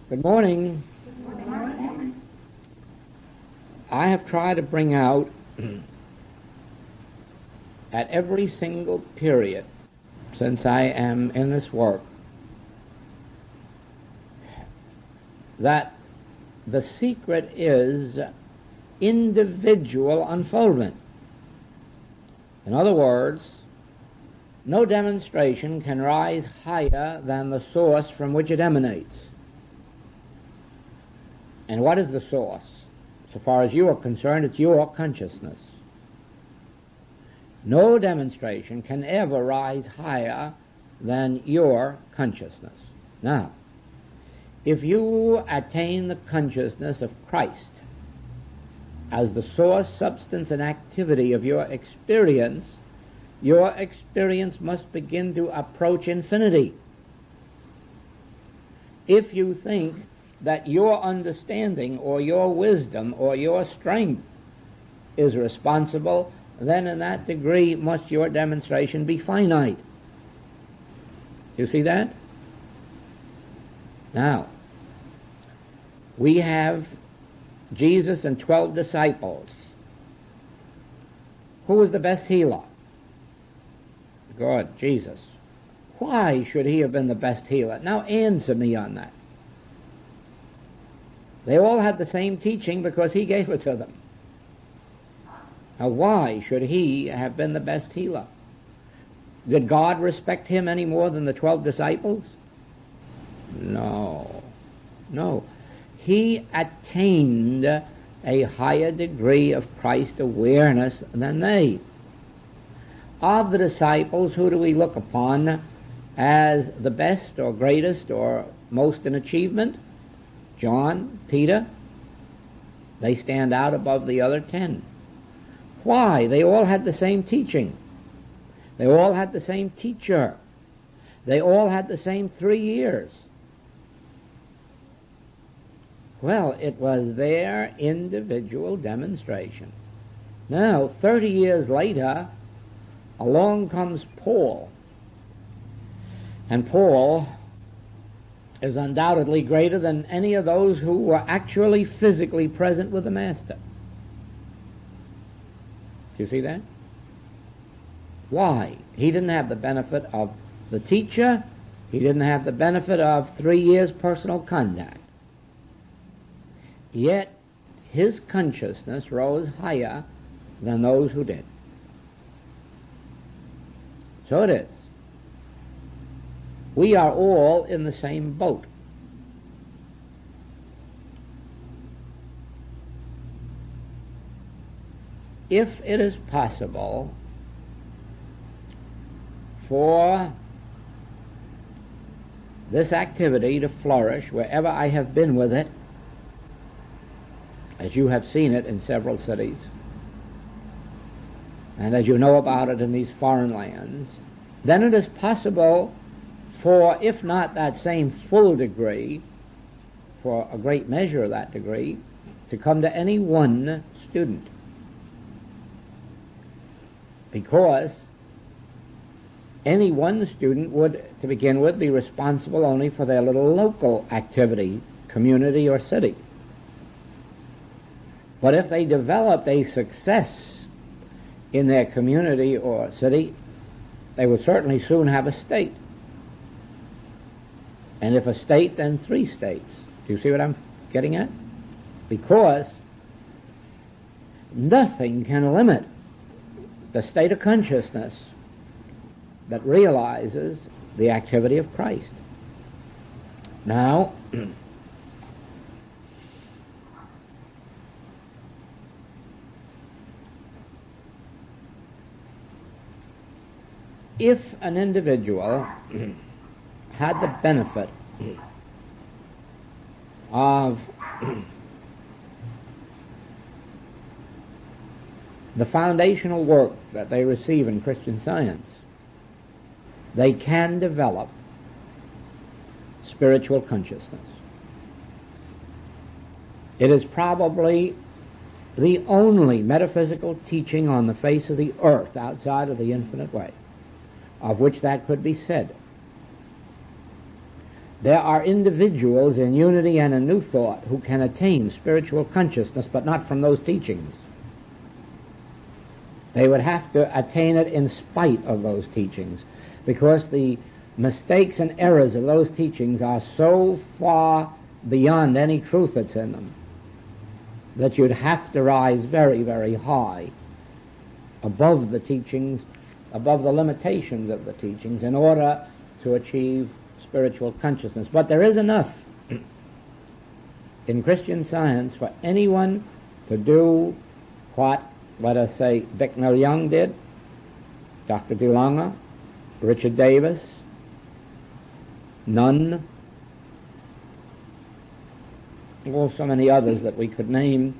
Good morning. I have tried to bring out at every single period since I am in this work that the secret is individual unfoldment. In other words, no demonstration can rise higher than the source from which it emanates. And what is the source? So far as you are concerned, it's your consciousness. No demonstration can ever rise higher than your consciousness. Now, if you attain the consciousness of Christ as the source, substance, and activity of your experience must begin to approach infinity. If you think that your understanding or your wisdom or your strength is responsible, then in that degree must your demonstration be finite. Do you see that? Now, we have Jesus and 12 disciples. Who was the best healer? God, Jesus. Why should he have been the best healer? Now answer me on that. They all had the same teaching because he gave it to them. Now why should he have been the best healer? Did God respect him any more than the 12 disciples? No. He attained a higher degree of Christ awareness than they. Of the disciples, who do we look upon as the best or greatest or most in achievement? John, Peter. They stand out above the other 10. Why? They all had the same teaching. They all had the same teacher. They all had the same 3 years. Well, it was their individual demonstration. Now, 30 years later, along comes Paul. And Paul is undoubtedly greater than any of those who were actually physically present with the Master. Do you see that? Why? He didn't have the benefit of the teacher. He didn't have the benefit of 3 years personal contact. Yet his consciousness rose higher than those who did. So it is. We are all in the same boat. If it is possible for this activity to flourish wherever I have been with it, as you have seen it in several cities, and as you know about it in these foreign lands, then it is possible for, if not that same full degree, for a great measure of that degree, to come to any one student. Because any one student would, to begin with, be responsible only for their little local activity, community, or city. But if they developed a success in their community or city, they would certainly soon have a state. And if a state, then 3 states. Do you see what I'm getting at? Because nothing can limit the state of consciousness that realizes the activity of Christ. Now, if an individual had the benefit of the foundational work that they receive in Christian Science, they can develop spiritual consciousness. It is probably the only metaphysical teaching on the face of the earth outside of the infinite way of which that could be said. There are individuals in unity and in New Thought who can attain spiritual consciousness, but not from those teachings. They would have to attain it in spite of those teachings, because the mistakes and errors of those teachings are so far beyond any truth that's in them that you'd have to rise very, very high above the teachings, above the limitations of the teachings, in order to achieve spiritual consciousness. But there is enough in Christian Science for anyone to do what, let us say, Bicknell Young did, Dr. DeLonge, Richard Davis, Nunn, so many others that we could name,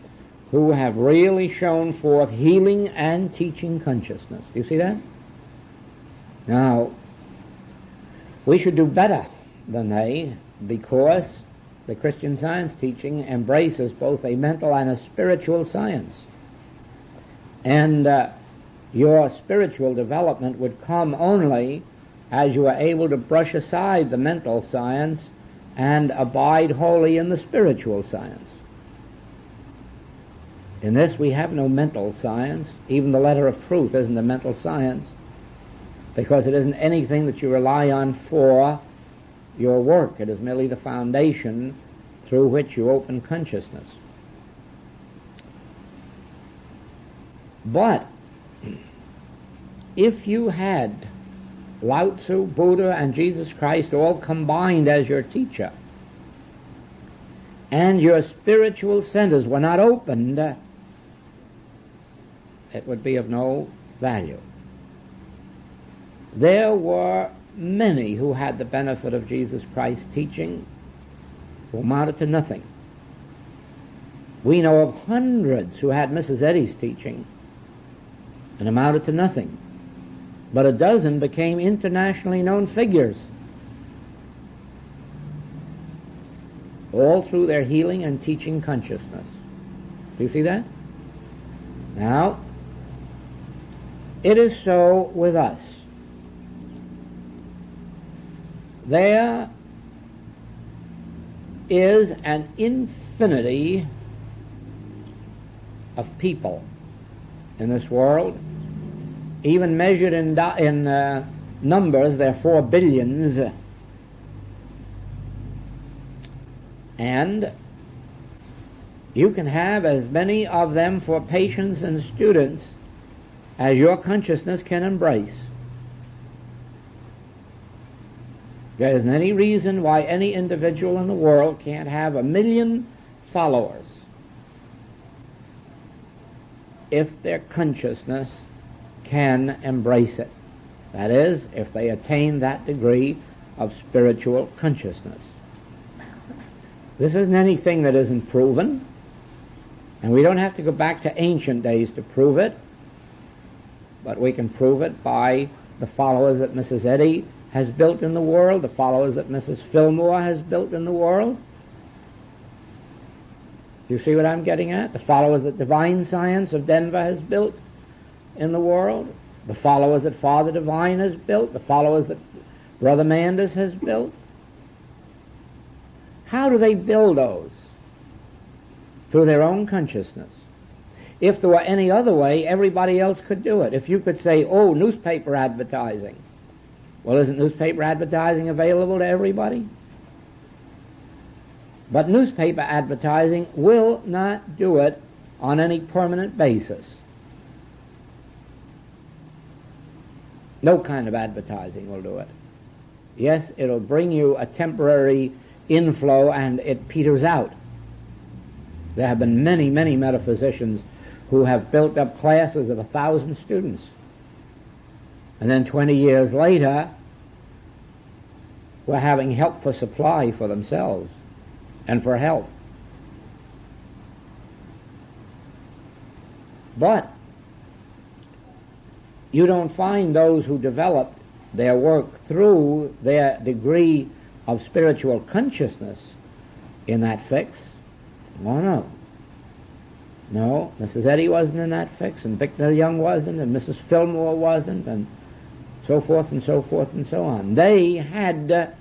who have really shown forth healing and teaching consciousness. Do you see that? Now, we should do better than they, because the Christian Science teaching embraces both a mental and a spiritual science. And your spiritual development would come only as you are able to brush aside the mental science and abide wholly in the spiritual science. In this we have no mental science. Even the letter of truth isn't a mental science, because it isn't anything that you rely on for your work. It is merely the foundation through which you open consciousness. But if you had Lao Tzu, Buddha, and Jesus Christ all combined as your teacher, and your spiritual centers were not opened, it would be of no value. There were many who had the benefit of Jesus Christ's teaching who amounted to nothing. We know of hundreds who had Mrs. Eddy's teaching and amounted to nothing. But a dozen became internationally known figures, all through their healing and teaching consciousness. Do you see that? Now, it is so with us. There is an infinity of people in this world. Even measured in numbers, there are 4 billions. And you can have as many of them for patients and students as your consciousness can embrace. There isn't any reason why any individual in the world can't have 1 million followers if their consciousness can embrace it. That is, if they attain that degree of spiritual consciousness. This isn't anything that isn't proven, and we don't have to go back to ancient days to prove it, but we can prove it by the followers that Mrs. Eddy has built in the world, the followers that Mrs. Fillmore has built in the world. Do you see what I'm getting at? The followers that Divine Science of Denver has built in the world, the followers that Father Divine has built, the followers that Brother Manders has built. How do they build those? Through their own consciousness. If there were any other way, everybody else could do it. If you could say, oh, newspaper advertising. Well, isn't newspaper advertising available to everybody? But newspaper advertising will not do it on any permanent basis. No kind of advertising will do it. Yes, it'll bring you a temporary inflow and it peters out. There have been many, many metaphysicians who have built up classes of 1,000 students. And then 20 years later, were having help for supply for themselves and for health. But you don't find those who developed their work through their degree of spiritual consciousness in that fix. Oh, no. No, Mrs. Eddy wasn't in that fix, and Bicknell Young wasn't, and Mrs. Fillmore wasn't, and so forth and so forth and so on. They had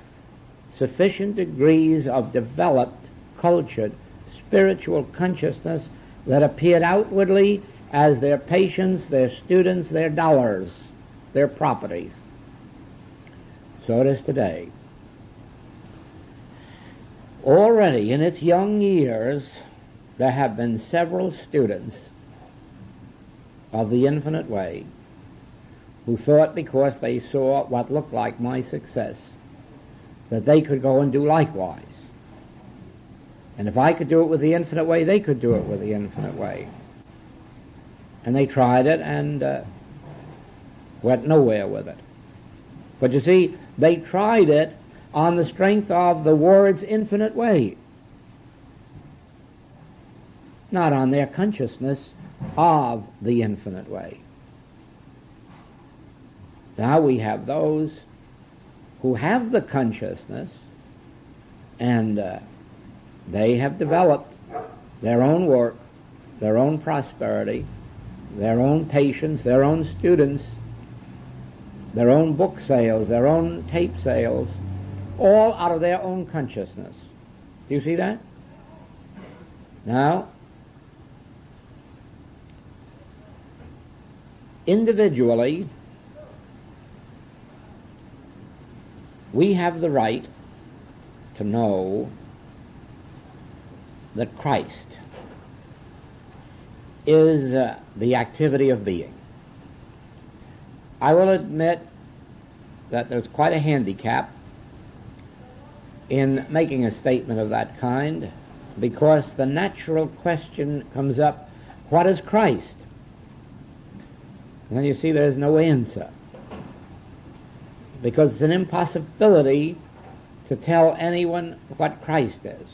sufficient degrees of developed, cultured, spiritual consciousness that appeared outwardly as their patients, their students, their dollars, their properties. So it is today. Already in its young years, there have been several students of the infinite way who thought, because they saw what looked like my success, that they could go and do likewise. And if I could do it with the infinite way, they could do it with the infinite way. And they tried it and went nowhere with it. But you see, they tried it on the strength of the words infinite way, not on their consciousness of the infinite way. Now we have those who have the consciousness, and they have developed their own work, their own prosperity, their own patients, their own students, their own book sales, their own tape sales, all out of their own consciousness. Do you see that? Now, individually, we have the right to know that Christ is the activity of being. I will admit that there's quite a handicap in making a statement of that kind, because the natural question comes up, what is Christ? And then you see there's no answer, because it's an impossibility to tell anyone what Christ is.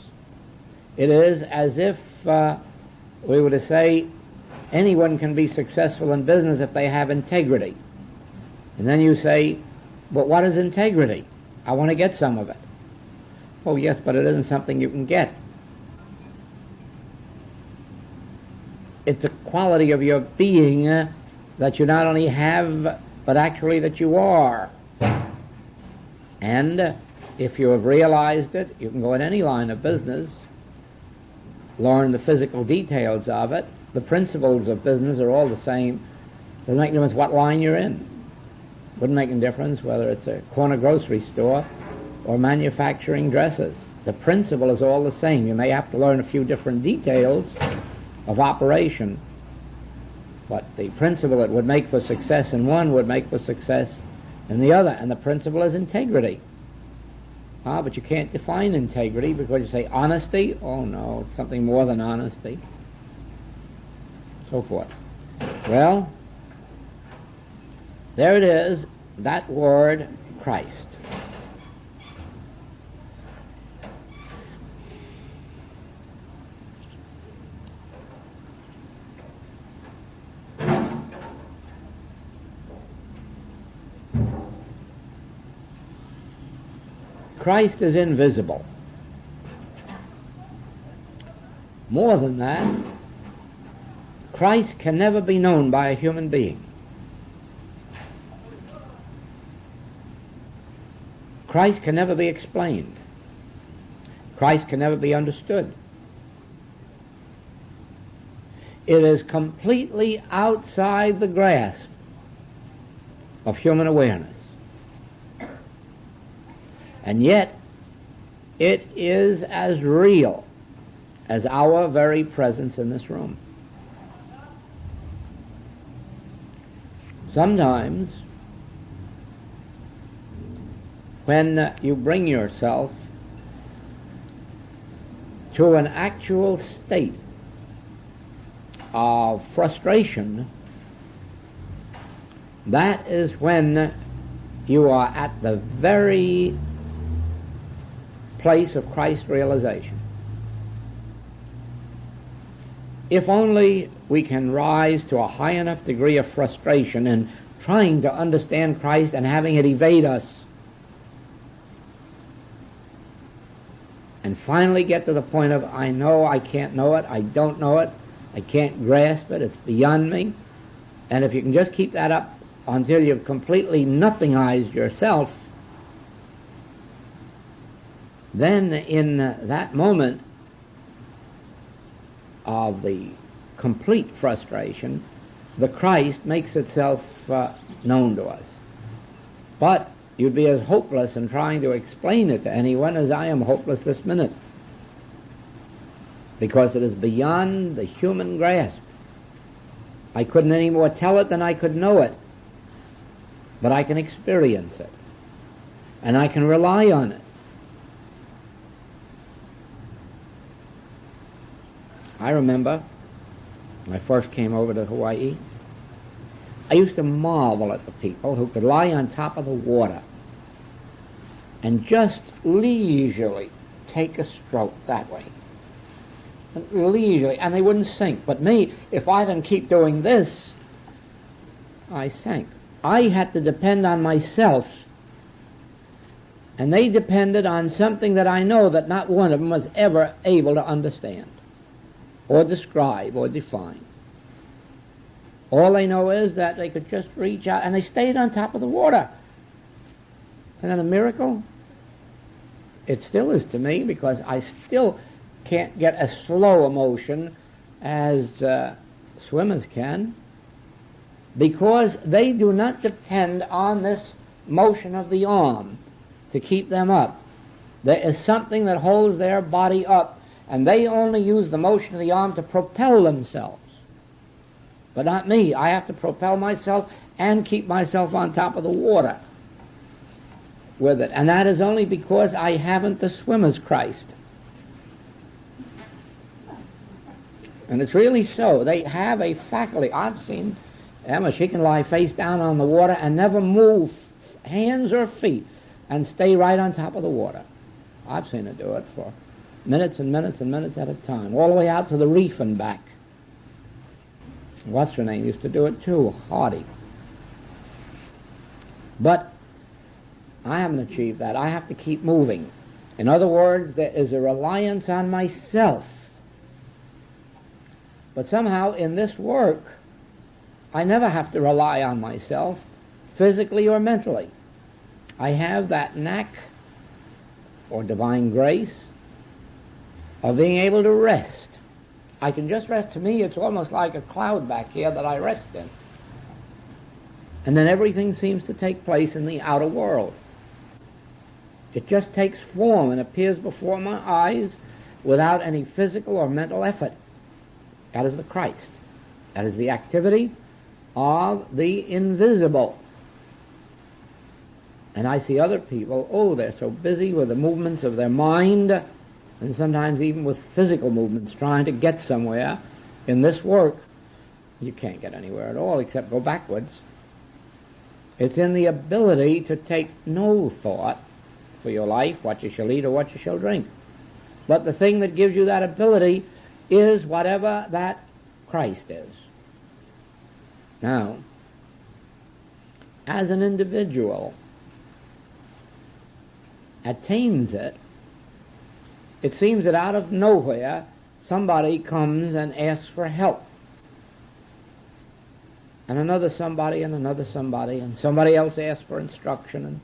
It is as if we were to say anyone can be successful in business if they have integrity. And then you say, but what is integrity? I want to get some of it. Oh yes, but it isn't something you can get. It's a quality of your being that you not only have, but actually that you are. And if you have realized it, you can go in any line of business, learn the physical details of it. The principles of business are all the same. Doesn't make any difference what line you're in. Wouldn't make any difference whether it's a corner grocery store or manufacturing dresses. The principle is all the same. You may have to learn a few different details of operation, but the principle that would make for success in one would make for success in the other, and the principle is integrity. But you can't define integrity, because you say honesty. Oh no, it's something more than honesty. So forth. Well, there it is, that word, Christ. Christ is invisible. More than that, Christ can never be known by a human being. Christ can never be explained. Christ can never be understood. It is completely outside the grasp of human awareness. And yet, it is as real as our very presence in this room. Sometimes, when you bring yourself to an actual state of frustration, that is when you are at the very place of Christ realization. If only we can rise to a high enough degree of frustration in trying to understand Christ and having it evade us, and finally get to the point of, I know I can't know it, I don't know it, I can't grasp it, it's beyond me. And if you can just keep that up until you've completely nothingized yourself, then in that moment of the complete frustration, the Christ makes itself known to us. But you'd be as hopeless in trying to explain it to anyone as I am hopeless this minute, because it is beyond the human grasp. I couldn't any more tell it than I could know it, but I can experience it, and I can rely on it. I remember when I first came over to Hawaii, I used to marvel at the people who could lie on top of the water and just leisurely take a stroke that way. Leisurely, and they wouldn't sink. But me, if I didn't keep doing this, I sank. I had to depend on myself, and they depended on something that I know that not one of them was ever able to understand or describe or define. All they know is that they could just reach out, and they stayed on top of the water. Isn't that a miracle? It still is to me, because I still can't get a slow emotion as swimmers can, because they do not depend on this motion of the arm to keep them up. There is something that holds their body up, and they only use the motion of the arm to propel themselves. But not me. I have to propel myself and keep myself on top of the water with it. And that is only because I haven't the swimmer's Christ. And it's really so. They have a faculty. I've seen Emma, she can lie face down on the water and never move hands or feet and stay right on top of the water. I've seen her do it for minutes and minutes and minutes at a time, all the way out to the reef and back. What's her name used to do it too, Hardy. But I haven't achieved that. I have to keep moving. In other words, there is a reliance on myself. But somehow in this work, I never have to rely on myself, physically or mentally. I have that knack, or divine grace, of being able to rest. I can just rest. To me, it's almost like a cloud back here that I rest in. And then everything seems to take place in the outer world. It just takes form and appears before my eyes without any physical or mental effort. That is the Christ. That is the activity of the invisible. And I see other people, oh, they're so busy with the movements of their mind, and sometimes even with physical movements, trying to get somewhere in this work. You can't get anywhere at all except go backwards. It's in the ability to take no thought for your life, what you shall eat or what you shall drink. But the thing that gives you that ability is whatever that Christ is. Now, as an individual attains it, it seems that out of nowhere somebody comes and asks for help. And another somebody and another somebody, and somebody else asks for instruction and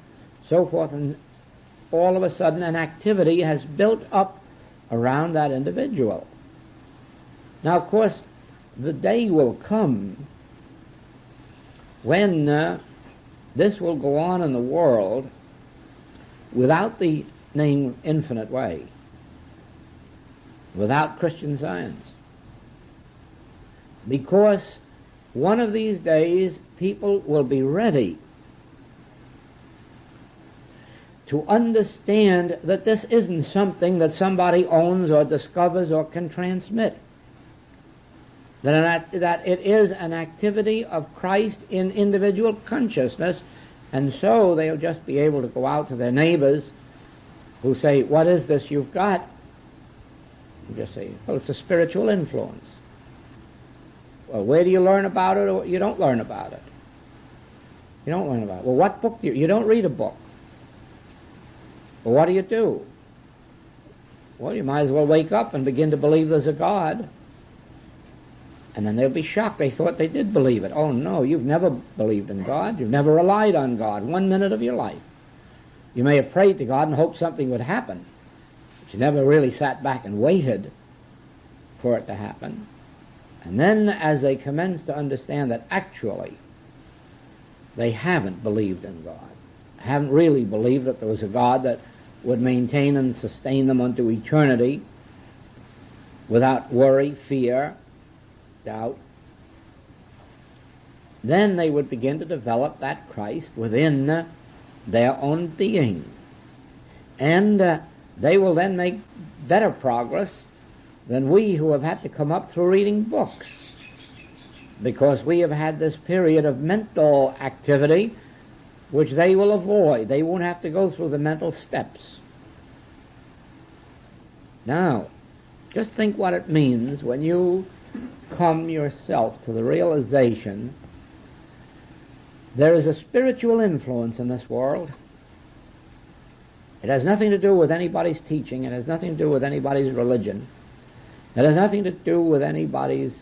so forth, and all of a sudden an activity has built up around that individual. Now, of course, the day will come when this will go on in the world without the name infinite way, without Christian Science. Because one of these days people will be ready to understand that this isn't something that somebody owns or discovers or can transmit. That it is an activity of Christ in individual consciousness, and so they'll just be able to go out to their neighbors who say, what is this you've got? And just say, well, it's a spiritual influence. Well, where do you learn about it, or you don't learn about it? You don't learn about it. Well, what book do you don't read a book. Well, what do? Well, you might as well wake up and begin to believe there's a God. And then they'll be shocked. They thought they did believe it. Oh, no, you've never believed in God. You've never relied on God 1 minute of your life. You may have prayed to God and hoped something would happen, She never really sat back and waited for it to happen. And then as they commenced to understand that actually they haven't believed in God, haven't really believed that there was a God that would maintain and sustain them unto eternity without worry, fear, doubt, then they would begin to develop that Christ within their own being. And they will then make better progress than we who have had to come up through reading books, because we have had this period of mental activity which they will avoid. They won't have to go through the mental steps. Now, just think what it means when you come yourself to the realization there is a spiritual influence in this world. It has nothing to do with anybody's teaching. It has nothing to do with anybody's religion. It has nothing to do with anybody's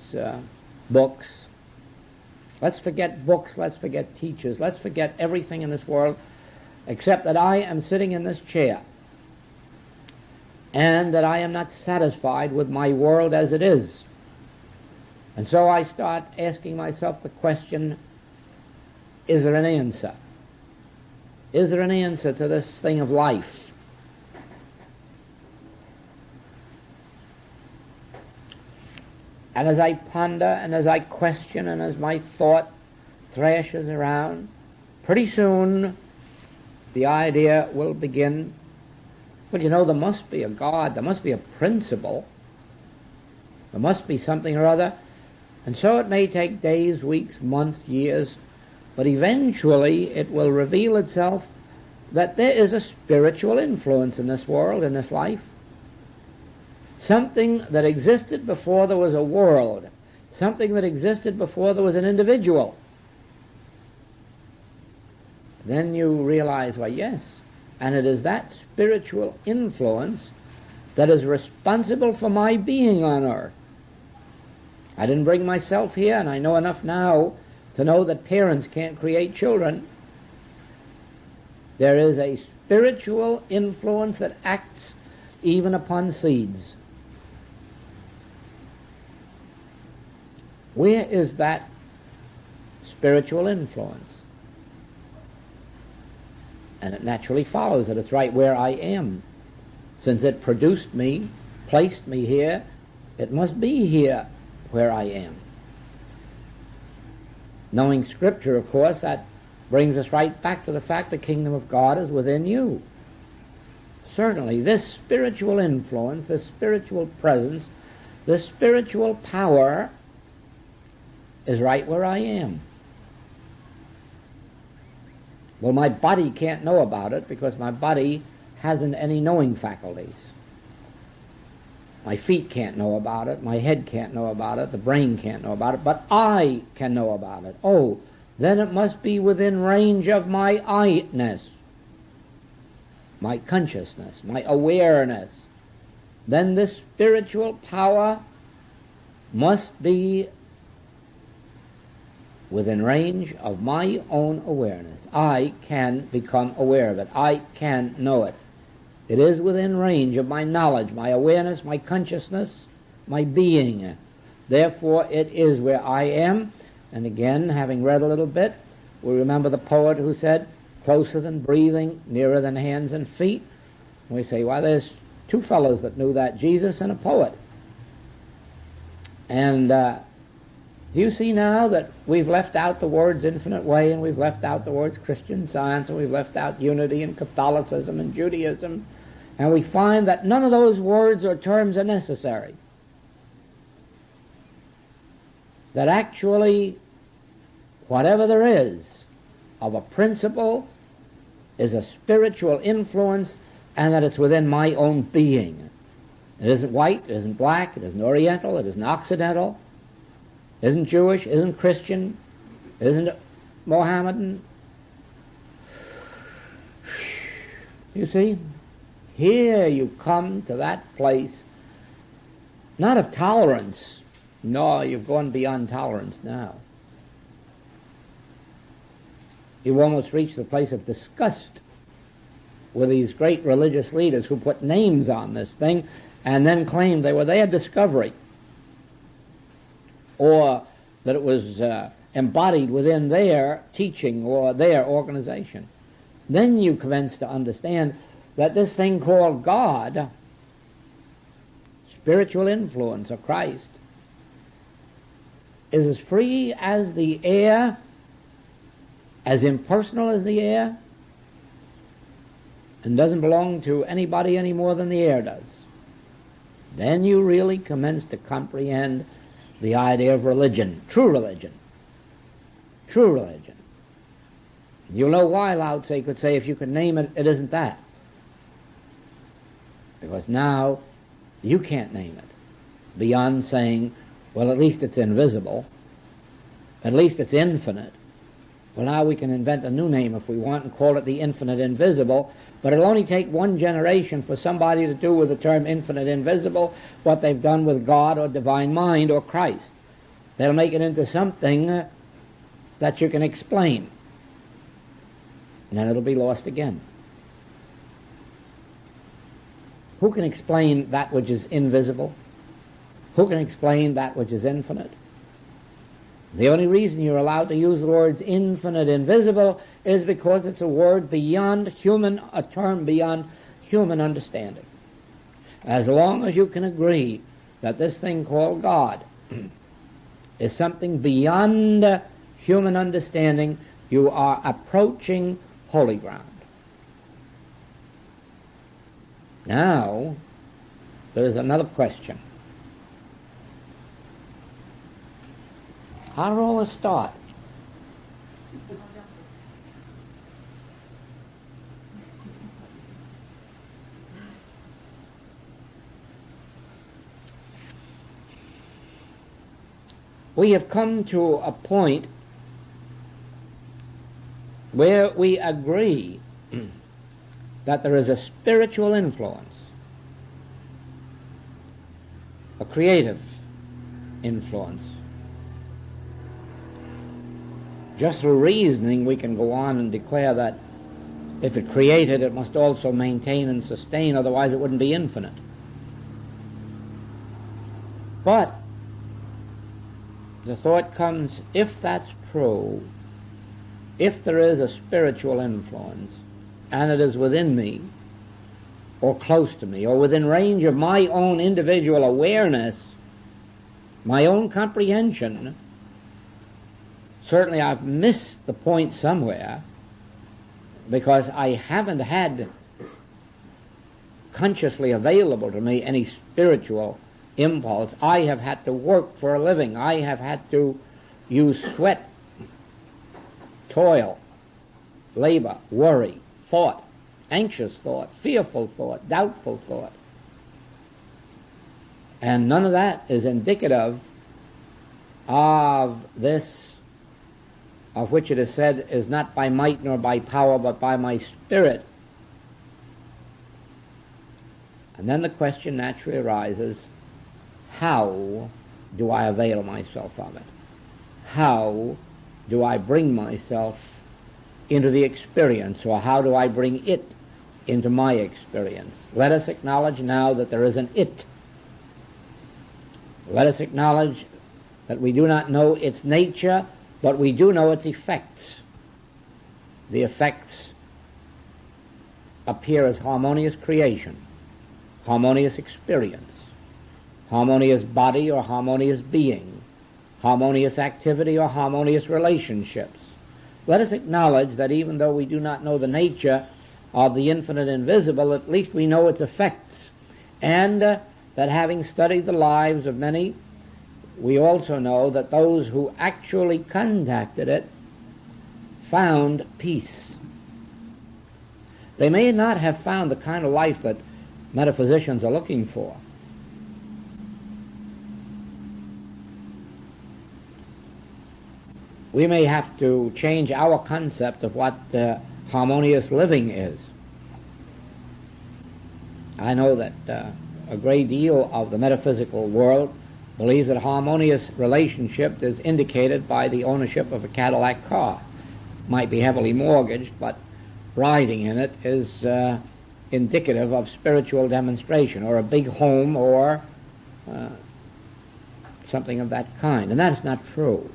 books. Let's forget books. Let's forget teachers. Let's forget everything in this world except that I am sitting in this chair and that I am not satisfied with my world as it is. And so I start asking myself the question, is there an answer? Is there an answer to this thing of life? And as I ponder and as I question and as my thought thrashes around, pretty soon the idea will begin, well, you know, there must be a God, there must be a principle, there must be something or other. And so it may take days, weeks, months, years, but eventually it will reveal itself that there is a spiritual influence in this world, in this life. Something that existed before there was a world. Something that existed before there was an individual. Then you realize, why, yes, and it is that spiritual influence that is responsible for my being on earth. I didn't bring myself here, and I know enough now to know that parents can't create children. There is a spiritual influence that acts even upon seeds. Where is that spiritual influence? And it naturally follows that it's right where I am. Since it produced me, placed me here, it must be here where I am. Knowing Scripture, of course, that brings us right back to the fact the kingdom of God is within you. Certainly, this spiritual influence, this spiritual presence, this spiritual power is right where I am. Well, my body can't know about it because my body hasn't any knowing faculties. My feet can't know about it, my head can't know about it, the brain can't know about it, but I can know about it. Oh, then it must be within range of my I-ness, my consciousness, my awareness. Then this spiritual power must be within range of my own awareness. I can become aware of it. I can know it. It is within range of my knowledge, my awareness, my consciousness, my being. Therefore, it is where I am. And again, having read a little bit, we remember the poet who said, closer than breathing, nearer than hands and feet. And we say, well, there's two fellows that knew that, Jesus and a poet. And do you see now that we've left out the words infinite way, and we've left out the words Christian Science, and we've left out unity and Catholicism and Judaism, and we find that none of those words or terms are necessary. That actually, whatever there is of a principle is a spiritual influence, and that it's within my own being. It isn't white, it isn't black, it isn't Oriental, it isn't Occidental, it isn't Jewish, it isn't Christian, it isn't Mohammedan. You see? Here you come to that place, not of tolerance. No, you've gone beyond tolerance now. You've almost reached the place of disgust with these great religious leaders who put names on this thing and then claimed they were their discovery, or that it was embodied within their teaching or their organization. Then you commence to understand that this thing called God, spiritual influence of Christ, is as free as the air, as impersonal as the air, and doesn't belong to anybody any more than the air does. Then you really commence to comprehend the idea of religion, true religion. True religion. You'll know why Lao Tse could say, if you could name it, it isn't that. Because now you can't name it, beyond saying, well, at least it's invisible, at least it's infinite. Well, now we can invent a new name if we want and call it the infinite invisible, but it'll only take one generation for somebody to do with the term infinite invisible what they've done with God or divine mind or Christ. They'll make it into something that you can explain, and then it'll be lost again. Who can explain that which is invisible? Who can explain that which is infinite? The only reason you're allowed to use the words infinite invisible is because it's a word beyond human, a term beyond human understanding. As long as you can agree that this thing called God is something beyond human understanding, you are approaching holy ground. Now, there is another question. How did all this start? We have come to a point where we agree that there is a spiritual influence, a creative influence. Just through reasoning we can go on and declare that if it created, it must also maintain and sustain, otherwise it wouldn't be infinite. But the thought comes, if that's true, if there is a spiritual influence, and it is within me, or close to me, or within range of my own individual awareness, my own comprehension, certainly I've missed the point somewhere, because I haven't had consciously available to me any spiritual impulse. I have had to work for a living. I have had to use sweat, toil, labor, worry, thought, anxious thought, fearful thought, doubtful thought. And none of that is indicative of this, of which it is said, is not by might nor by power, but by my spirit. And then the question naturally arises, how do I avail myself of it? How do I bring myself into the experience, or how do I bring it into my experience? Let us acknowledge now that there is an it. Let us acknowledge that we do not know its nature, but we do know its effects. The effects appear as harmonious creation, harmonious experience, harmonious body or harmonious being, harmonious activity or harmonious relationships. Let us acknowledge that even though we do not know the nature of the infinite invisible, at least we know its effects, and that having studied the lives of many, we also know that those who actually contacted it found peace. They may not have found the kind of life that metaphysicians are looking for. We may have to change our concept of what harmonious living is. I know that a great deal of the metaphysical world believes that harmonious relationship is indicated by the ownership of a Cadillac car. Might be heavily mortgaged, but riding in it is indicative of spiritual demonstration, or a big home, or something of that kind. And that is not true.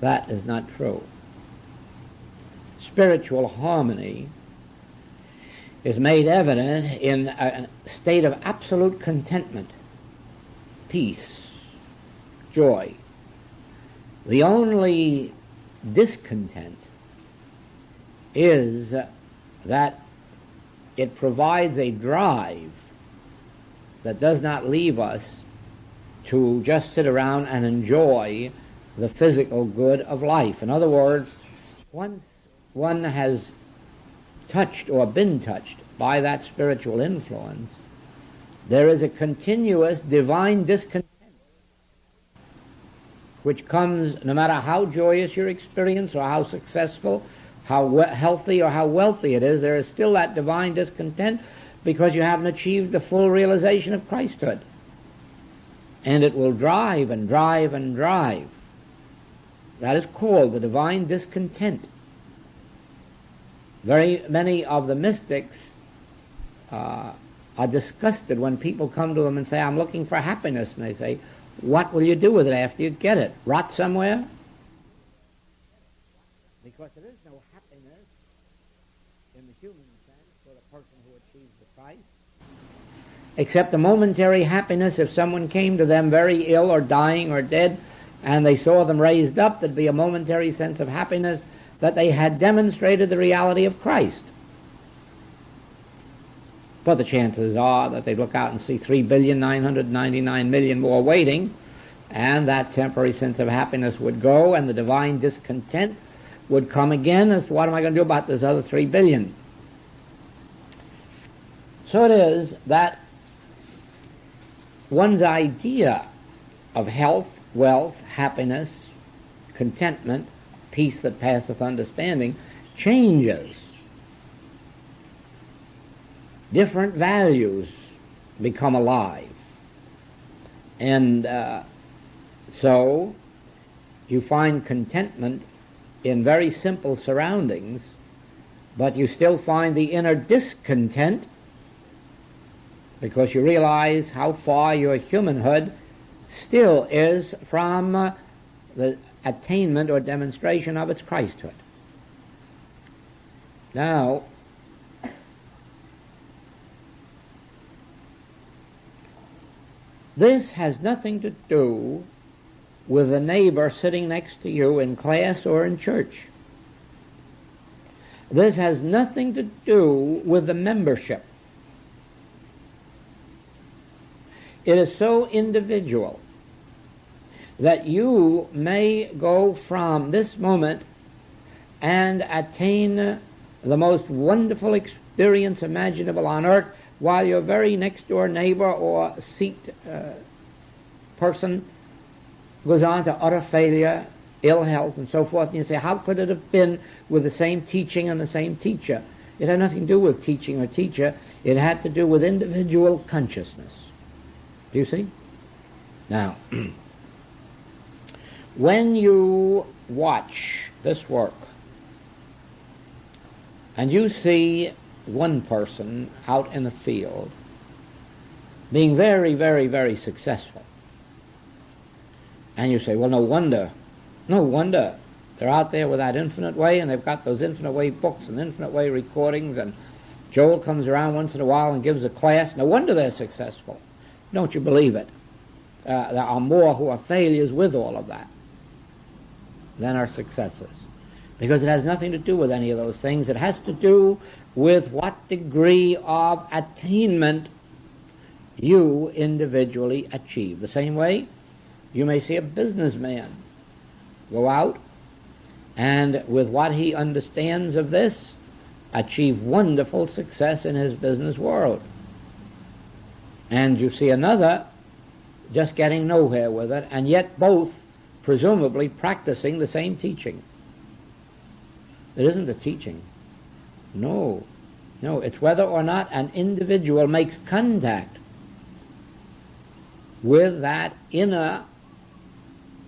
That is not true. Spiritual harmony is made evident in a state of absolute contentment, peace, joy. The only discontent is that it provides a drive that does not leave us to just sit around and enjoy the physical good of life. In other words, once one has touched or been touched by that spiritual influence, there is a continuous divine discontent which comes no matter how joyous your experience or how successful, how healthy or how wealthy it is. There is still that divine discontent because you haven't achieved the full realization of Christhood. And it will drive and drive and drive. That is called the divine discontent. Very many of the mystics are disgusted when people come to them and say, I'm looking for happiness. And they say, what will you do with it after you get it? Rot somewhere? Because there is no happiness in the human sense for the person who achieves the Christ, except a momentary happiness. If someone came to them very ill or dying or dead, and they saw them raised up, there'd be a momentary sense of happiness that they had demonstrated the reality of Christ. But the chances are that they'd look out and see 3,999,000,000 more waiting, and that temporary sense of happiness would go, and the divine discontent would come again as to what am I going to do about this other 3 billion? So it is that one's idea of health, wealth, happiness, contentment, peace that passeth understanding changes. Different values become alive. And so you find contentment in very simple surroundings, but you still find the inner discontent because you realize how far your humanhood still is from the attainment or demonstration of its Christhood. Now, this has nothing to do with the neighbor sitting next to you in class or in church. This has nothing to do with the membership. It is so individual that you may go from this moment and attain the most wonderful experience imaginable on earth, while your very next door neighbor or seat person goes on to utter failure, ill health, and so forth. And you say, how could it have been with the same teaching and the same teacher? It had nothing to do with teaching or teacher. It had to do with individual consciousness. Do you see? Now, when you watch this work and you see one person out in the field being very, very, very successful, and you say, well, no wonder they're out there with that Infinite Way, and they've got those Infinite Way books and Infinite Way recordings, and Joel comes around once in a while and gives a class. No wonder they're successful. Don't you believe it? There are more who are failures with all of that than are successes, because it has nothing to do with any of those things. It has to do with what degree of attainment you individually achieve. The same way you may see a businessman go out and with what he understands of this achieve wonderful success in his business world. And you see another just getting nowhere with it, and yet both presumably practicing the same teaching. It isn't the teaching. No, it's whether or not an individual makes contact with that inner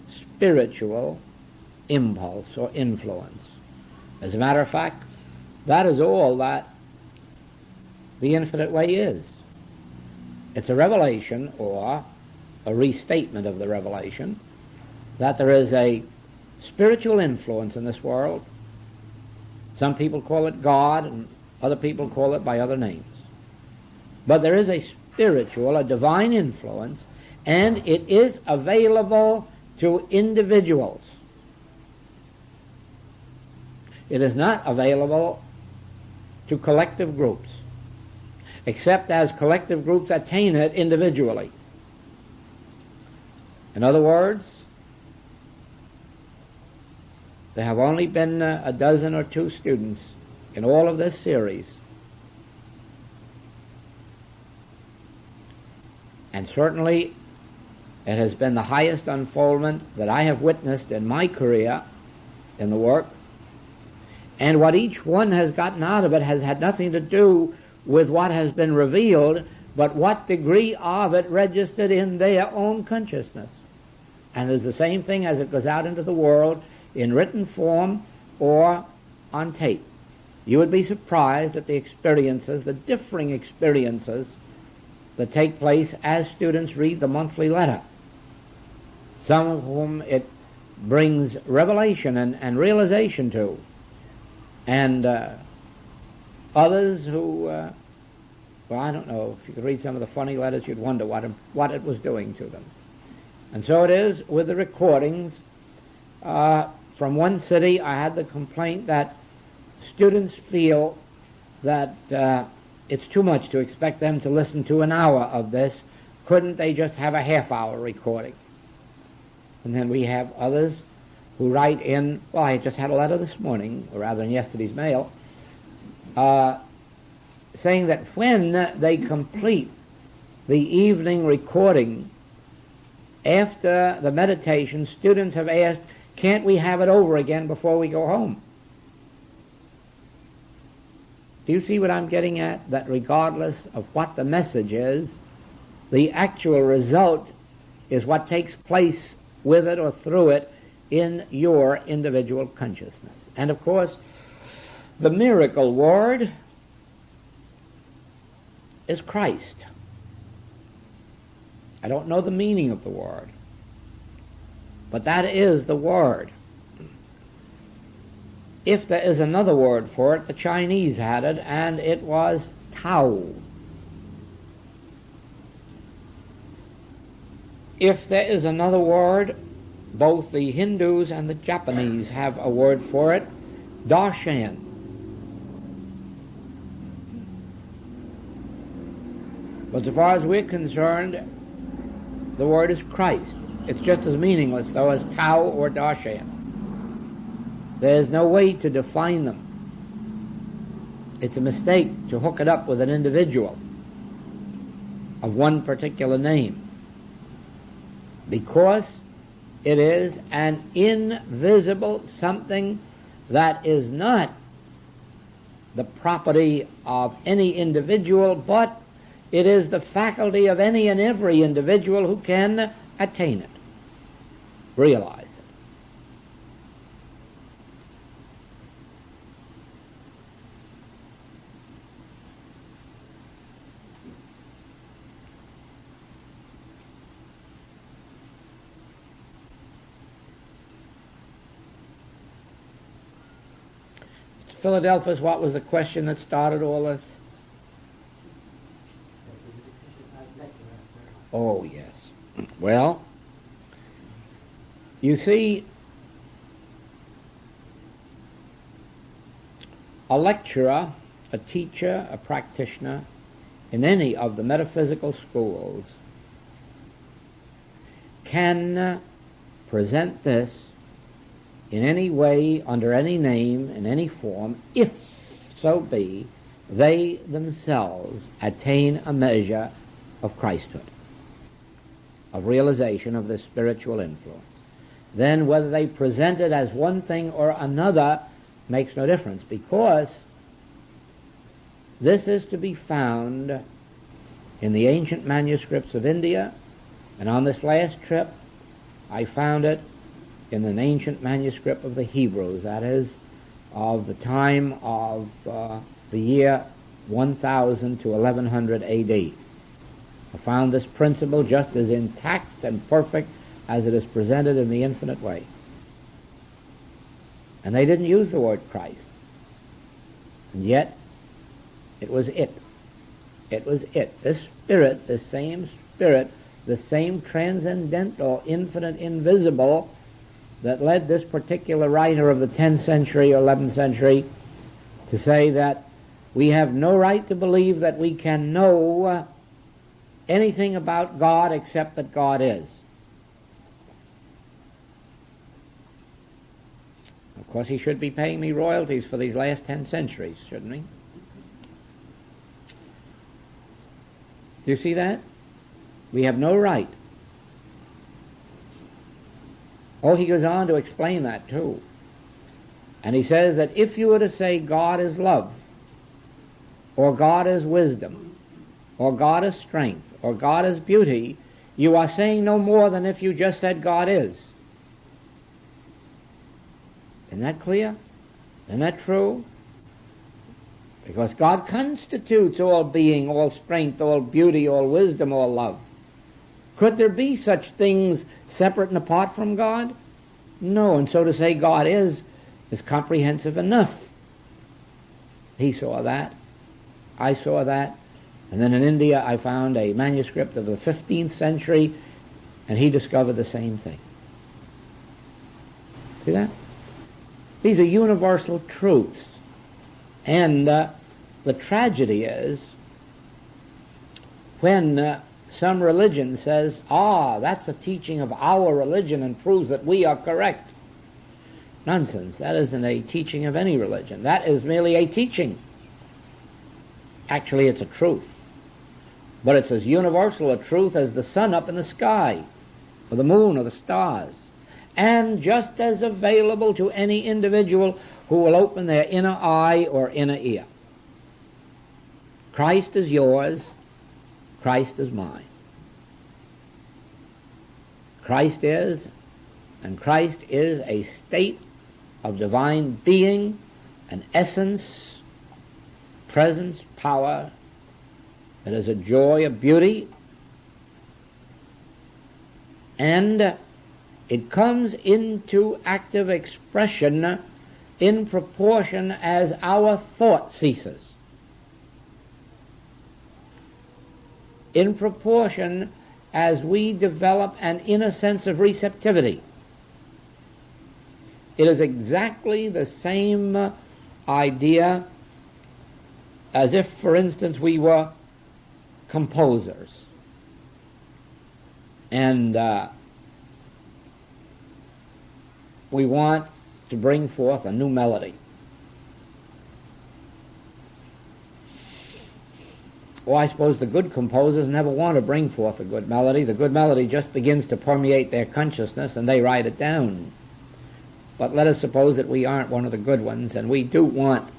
spiritual impulse or influence. As a matter of fact, That is all that the infinite way is. It's a revelation, or a restatement of the revelation, that there is a spiritual influence in this world. Some people call it God, and other people call it by other names. But there is a spiritual, a divine influence, and it is available to individuals. It is not available to collective groups, except as collective groups attain it individually. In other words, there have only been a dozen or two students in all of this series. And certainly it has been the highest unfoldment that I have witnessed in my career in the work. And what each one has gotten out of it has had nothing to do with what has been revealed, but what degree of it registered in their own consciousness. And it's the same thing as it goes out into the world in written form or on tape. You would be surprised at the experiences, the differing experiences that take place as students read the monthly letter. Some of whom it brings revelation and realization to, and others who, well, I don't know, if you could read some of the funny letters, you'd wonder what it was doing to them. And so it is with the recordings. From one city, I had the complaint that students feel that it's too much to expect them to listen to an hour of this. Couldn't they just have a half-hour recording? And then we have others who write in, well, I just had a letter this morning, or rather in yesterday's mail, saying that when they complete the evening recording after the meditation, students have asked, can't we have it over again before we go home? Do you see what I'm getting at? That regardless of what the message is, the actual result is what takes place with it or through it in your individual consciousness. And of course, the miracle word is Christ. I don't know the meaning of the word, but that is the word. If there is another word for it, the Chinese had it, and it was Tao. If there is another word, both the Hindus and the Japanese have a word for it, Darshan. But as far as we're concerned, the word is Christ. It's just as meaningless, though, as Tao or Darshan. There's no way to define them. It's a mistake to hook it up with an individual of one particular name, because it is an invisible something that is not the property of any individual, but it is the faculty of any and every individual who can attain it, realize it. Philadelphus, what was the question that started all this? Oh, yes. Well, you see, a lecturer, a teacher, a practitioner in any of the metaphysical schools can present this in any way, under any name, in any form, if so be they themselves attain a measure of Christhood, of realization of this spiritual influence. Then whether they present it as one thing or another makes no difference, because this is to be found in the ancient manuscripts of India, and on this last trip I found it in an ancient manuscript of the Hebrews, that is, of the time of the year 1000 to 1100 A.D. I found this principle just as intact and perfect as it is presented in the infinite way. And they didn't use the word Christ. And yet, it was it. It was it. This spirit, the same spirit, the same transcendental, infinite, invisible that led this particular writer of the 10th century or 11th century to say that we have no right to believe that we can know anything about God except that God is. Of course, he should be paying me royalties for these last 10 centuries, shouldn't he? Do you see that? We have no right. Oh, he goes on to explain that too. And he says that if you were to say God is love, or God is wisdom, or God is strength, or God is beauty, you are saying no more than if you just said God is. Isn't that clear? Isn't that true? Because God constitutes all being, all strength, all beauty, all wisdom, all love. Could there be such things separate and apart from God? No, and so to say God is comprehensive enough. He saw that. I saw that. And then in India I found a manuscript of the 15th century, and he discovered the same thing. See that? These are universal truths. And the tragedy is when some religion says, that's a teaching of our religion and proves that we are correct. Nonsense. That isn't a teaching of any religion. That is merely a teaching. Actually, it's a truth. But it's as universal a truth as the sun up in the sky, or the moon, or the stars, and just as available to any individual who will open their inner eye or inner ear. Christ is yours, Christ is mine. Christ is, and Christ is a state of divine being, an essence, presence, power, that is a joy, a beauty, and it comes into active expression in proportion as our thought ceases, in proportion as we develop an inner sense of receptivity. It is exactly the same idea as if, for instance, we were composers. And we want to bring forth a new melody. Well, I suppose the good composers never want to bring forth a good melody. The good melody just begins to permeate their consciousness and they write it down. But let us suppose that we aren't one of the good ones and we do want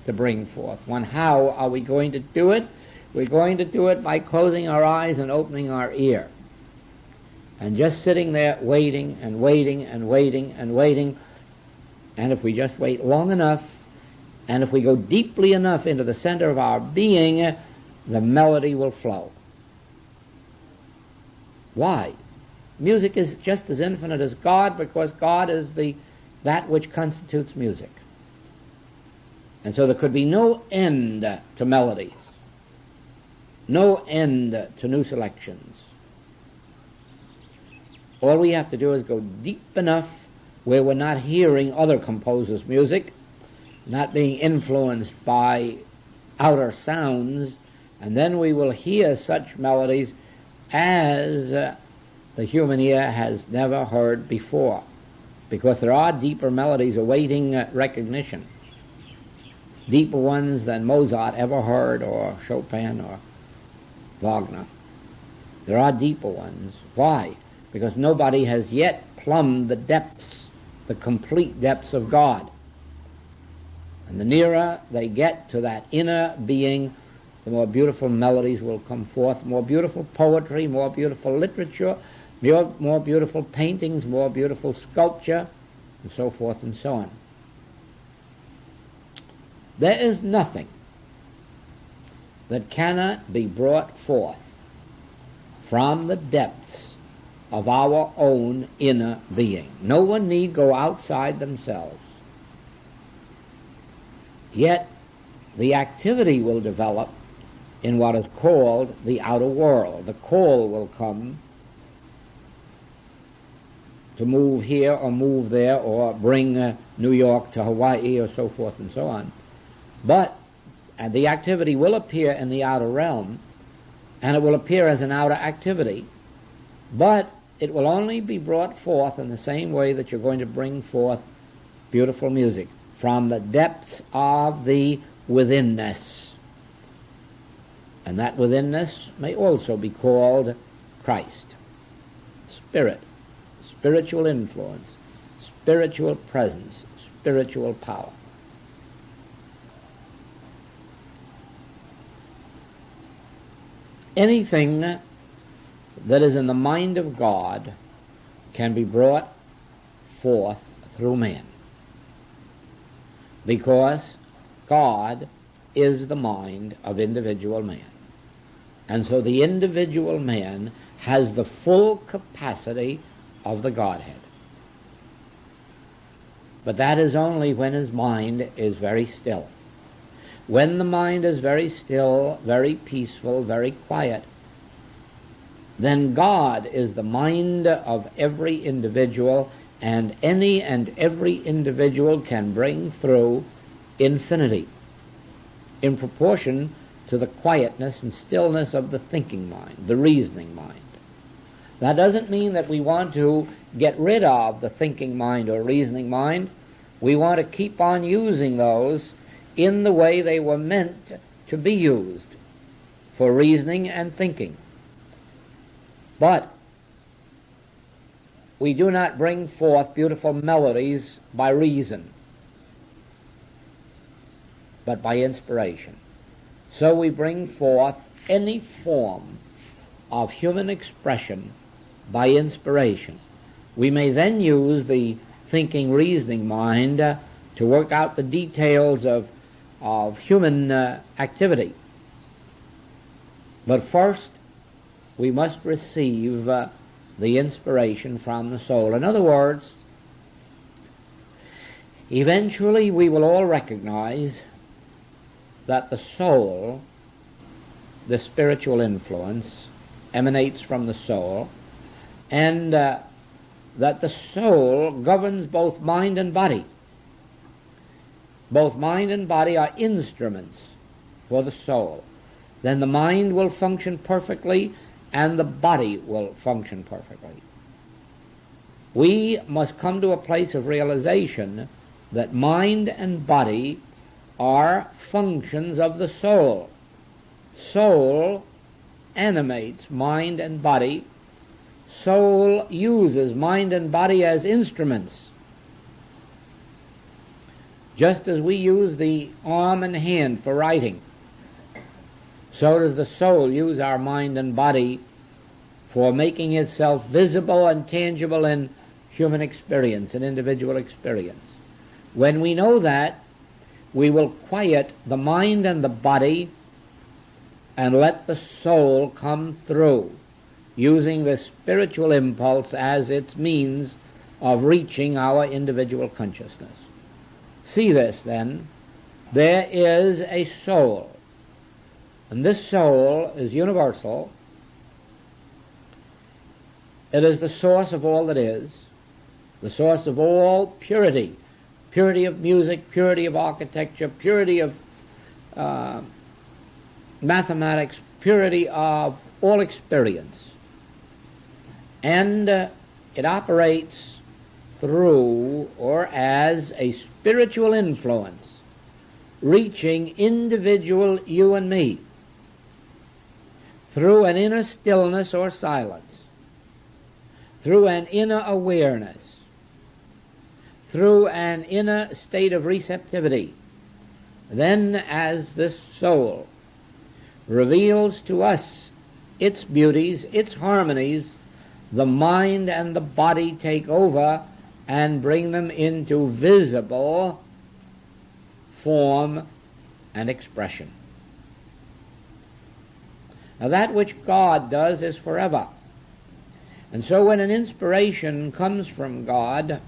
to bring forth one. How are we going to do it? We're going to do it by closing our eyes and opening our ear. And just sitting there waiting and waiting and waiting and waiting. And if we just wait long enough, and if we go deeply enough into the center of our being, the melody will flow. Why? Music is just as infinite as God, because God is that which constitutes music. And so there could be no end to melodies, no end to new selections. All we have to do is go deep enough where we're not hearing other composers' music, not being influenced by outer sounds, and then we will hear such melodies as the human ear has never heard before, because there are deeper melodies awaiting recognition, deeper ones than Mozart ever heard, or Chopin, or Wagner. There are deeper ones. Why? Because nobody has yet plumbed the depths, the complete depths of God. And the nearer they get to that inner being, the more beautiful melodies will come forth, more beautiful poetry, more beautiful literature, more beautiful paintings, more beautiful sculpture, and so forth and so on. There is nothing that cannot be brought forth from the depths of our own inner being. No one need go outside themselves. Yet the activity will develop in what is called the outer world. The call will come to move here or move there or bring New York to Hawaii or so forth and so on. But the activity will appear in the outer realm, and it will appear as an outer activity, but it will only be brought forth in the same way that you're going to bring forth beautiful music, from the depths of the withinness. And that withinness may also be called Christ, Spirit, spiritual influence, spiritual presence, spiritual power. Anything that is in the mind of God can be brought forth through man, because God is the mind of individual man. And so the individual man has the full capacity of the Godhead. But that is only when his mind is very still. When the mind is very still, very peaceful, very quiet, then God is the mind of every individual, and any and every individual can bring through infinity in proportion to the quietness and stillness of the thinking mind, the reasoning mind. That doesn't mean that we want to get rid of the thinking mind or reasoning mind. We want to keep on using those in the way they were meant to be used, for reasoning and thinking. But we do not bring forth beautiful melodies by reason, but by inspiration. So we bring forth any form of human expression by inspiration. We may then use the thinking, reasoning mind to work out the details of human activity. But first, we must receive the inspiration from the soul. In other words, eventually we will all recognize that the soul, the spiritual influence, emanates from the soul, and that the soul governs both mind and body. Both mind and body are instruments for the soul. Then the mind will function perfectly, and the body will function perfectly. We must come to a place of realization that mind and body are functions of the soul. Soul animates mind and body. Soul uses mind and body as instruments. Just as we use the arm and hand for writing, so does the soul use our mind and body for making itself visible and tangible in human experience, in individual experience. When we know that, we will quiet the mind and the body and let the soul come through, using the spiritual impulse as its means of reaching our individual consciousness. See this, then. There is a soul, and this soul is universal. It is the source of all that is, the source of all purity, purity of music, purity of architecture, purity of mathematics, purity of all experience. And it operates through or as a spiritual influence reaching individual you and me through an inner stillness or silence, through an inner awareness, through an inner state of receptivity. Then as this soul reveals to us its beauties, its harmonies, the mind and the body take over and bring them into visible form and expression. Now that which God does is forever. And so when an inspiration comes from God,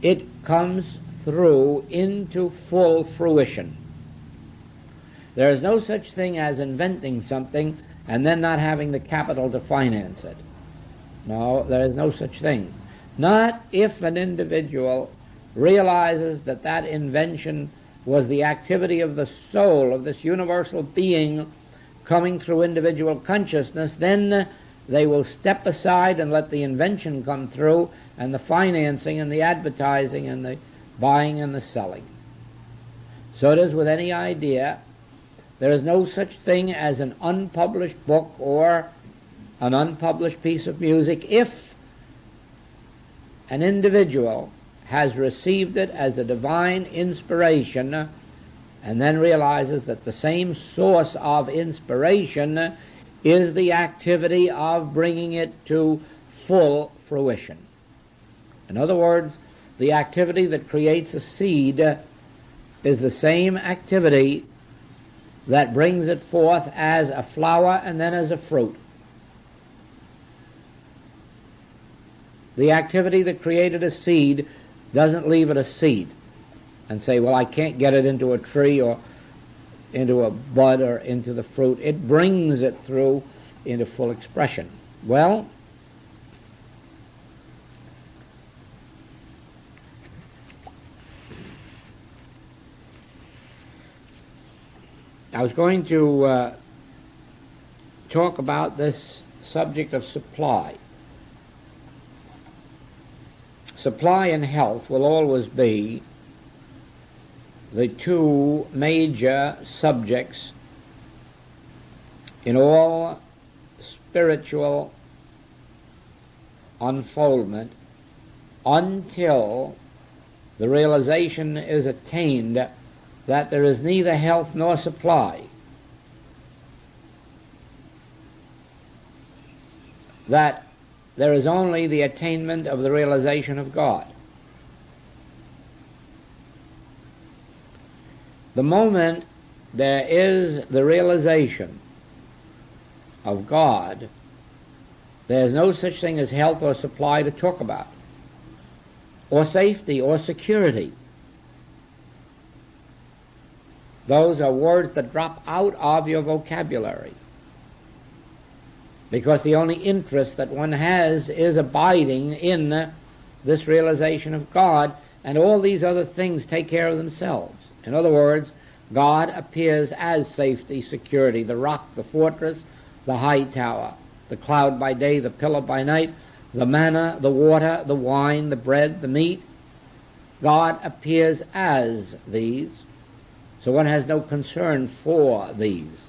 it comes through into full fruition. There is no such thing as inventing something and then not having the capital to finance it. No, there is no such thing. Not if an individual realizes that that invention was the activity of the soul, of this universal being coming through individual consciousness, then they will step aside and let the invention come through, and the financing and the advertising and the buying and the selling. So it is with any idea. There is no such thing as an unpublished book or an unpublished piece of music if an individual has received it as a divine inspiration and then realizes that the same source of inspiration is the activity of bringing it to full fruition. In other words, the activity that creates a seed is the same activity that brings it forth as a flower and then as a fruit. The activity that created a seed doesn't leave it a seed and say, well, I can't get it into a tree or into a bud or into the fruit. It brings it through into full expression. Well, I was going to talk about this subject of supply. Supply and health will always be the two major subjects in all spiritual unfoldment until the realization is attained that there is neither health nor supply, that there is only the attainment of the realization of God. The moment there is the realization of God, there is no such thing as health or supply to talk about, or safety or security. Those are words that drop out of your vocabulary, because the only interest that one has is abiding in this realization of God, and all these other things take care of themselves. In other words, God appears as safety, security, the rock, the fortress, the high tower, the cloud by day, the pillar by night, the manna, the water, the wine, the bread, the meat. God appears as these, so one has no concern for these.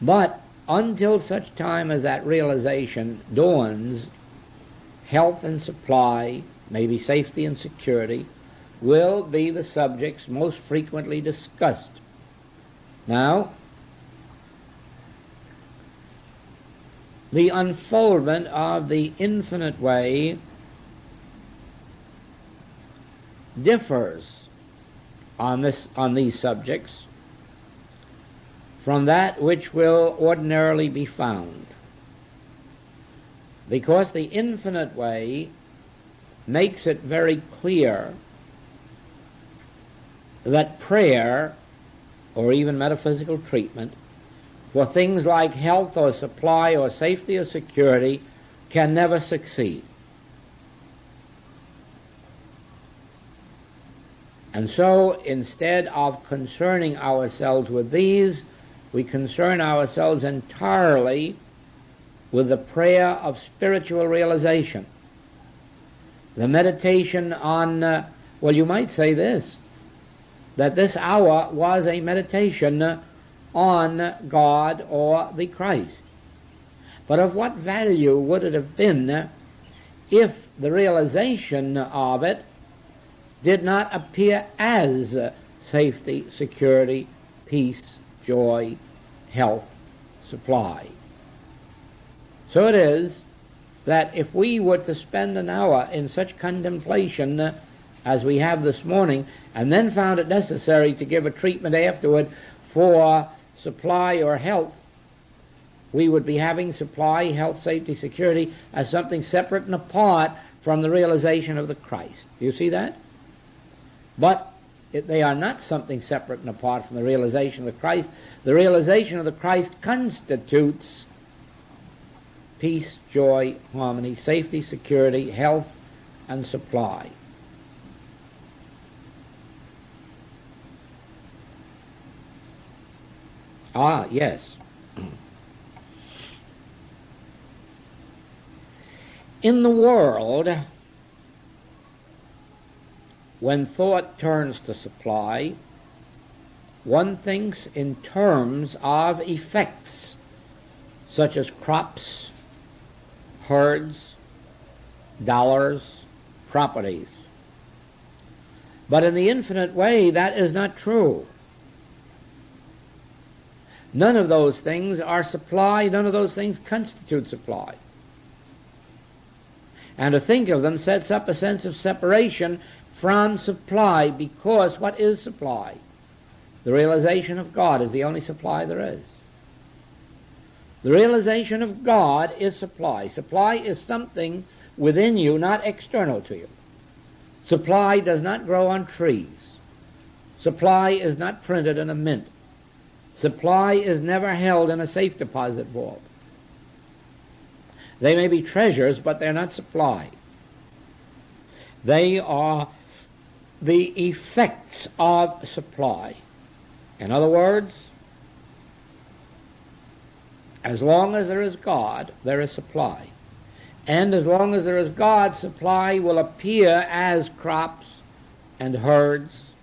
But until such time as that realization dawns, health and supply, maybe safety and security, will be the subjects most frequently discussed. Now, the unfoldment of the infinite way differs on these subjects from that which will ordinarily be found, because the infinite way makes it very clear that prayer, or even metaphysical treatment, for things like health or supply or safety or security can never succeed. And so instead of concerning ourselves with these, we concern ourselves entirely with the prayer of spiritual realization, the meditation on, well, you might say this, that this hour was a meditation on God or the Christ. But of what value would it have been if the realization of it did not appear as safety, security, peace, joy, health, supply? So it is that if we were to spend an hour in such contemplation as we have this morning, and then found it necessary to give a treatment afterward for supply or health, we would be having supply, health, safety, security as something separate and apart from the realization of the Christ. Do you see that? But they are not something separate and apart from the realization of the Christ. The realization of the Christ constitutes peace, joy, harmony, safety, security, health, and supply. Ah, yes. In the world, when thought turns to supply, one thinks in terms of effects, such as crops, herds, dollars, properties. But in the infinite way, that is not true. None of those things are supply, none of those things constitute supply. And to think of them sets up a sense of separation from supply, because what is supply? The realization of God is the only supply there is. The realization of God is supply. Supply is something within you, not external to you. Supply does not grow on trees. Supply is not printed in a mint. Supply is never held in a safe deposit vault. They may be treasures, but they're not supply. They are the effects of supply. In other words, as long as there is God, there is supply. And as long as there is God, supply will appear as crops and herds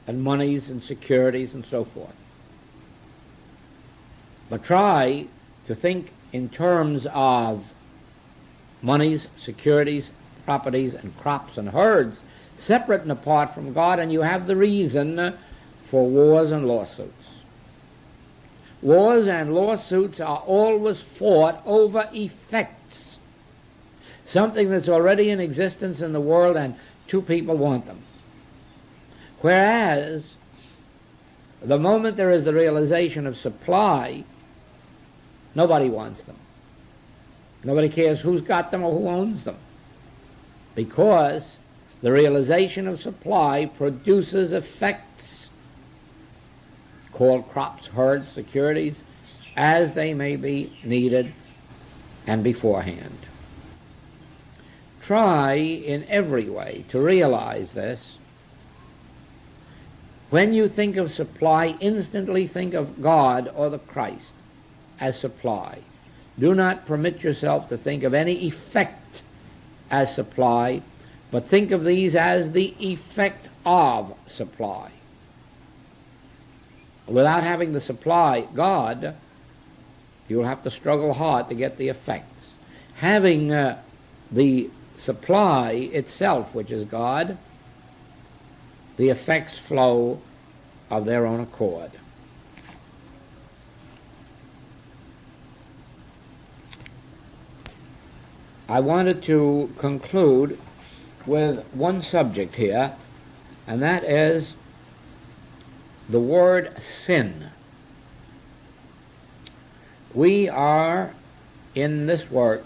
and monies and securities and so forth. But try to think in terms of monies, securities, properties, and crops and herds, separate and apart from God, and you have the reason for wars and lawsuits. Wars and lawsuits are always fought over effects, something that's already in existence in the world and two people want them. Whereas, the moment there is the realization of supply, nobody wants them. Nobody cares who's got them or who owns them, because the realization of supply produces effects called crops, herds, securities, as they may be needed and beforehand. Try in every way to realize this. When you think of supply, instantly think of God or the Christ as supply. Do not permit yourself to think of any effect as supply, but think of these as the effect of supply. Without having the supply, God, you'll have to struggle hard to get the effects. Having the supply itself, which is God, the effects flow of their own accord. I wanted to conclude with one subject here, and that is the word sin. We are, in this work,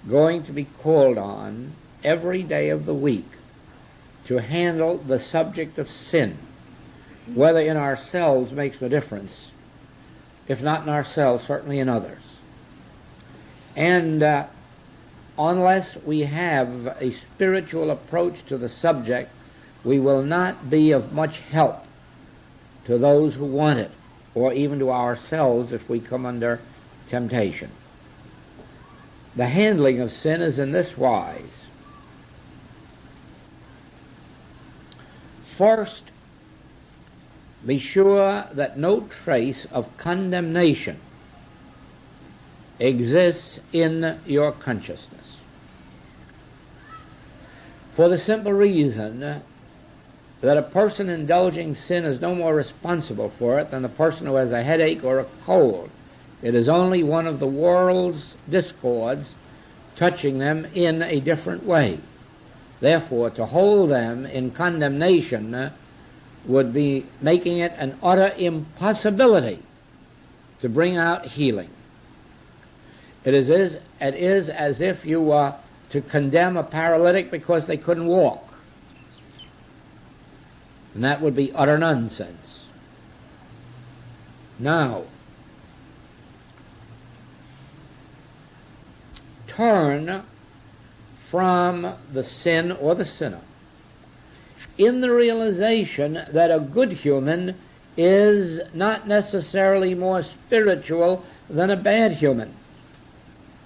going to be called on every day of the week to handle the subject of sin. Whether in ourselves makes no difference. If not in ourselves, certainly in others. And unless we have a spiritual approach to the subject, we will not be of much help to those who want it, or even to ourselves if we come under temptation. The handling of sin is in this wise. First, be sure that no trace of condemnation exists in your consciousness. For the simple reason that a person indulging sin is no more responsible for it than the person who has a headache or a cold. It is only one of the world's discords touching them in a different way. Therefore, to hold them in condemnation would be making it an utter impossibility to bring out healing. It is as if you were to condemn a paralytic because they couldn't walk. And that would be utter nonsense. Now, turn from the sin or the sinner in the realization that a good human is not necessarily more spiritual than a bad human.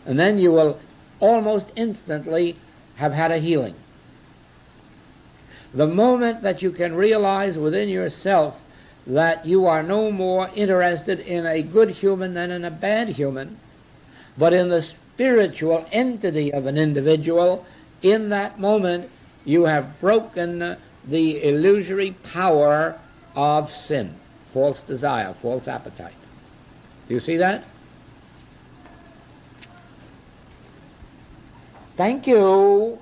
And then you will almost instantly have had a healing. The moment that you can realize within yourself that you are no more interested in a good human than in a bad human, but in the spiritual entity of an individual, in that moment you have broken the illusory power of sin, false desire, false appetite. Do you see that? Thank you.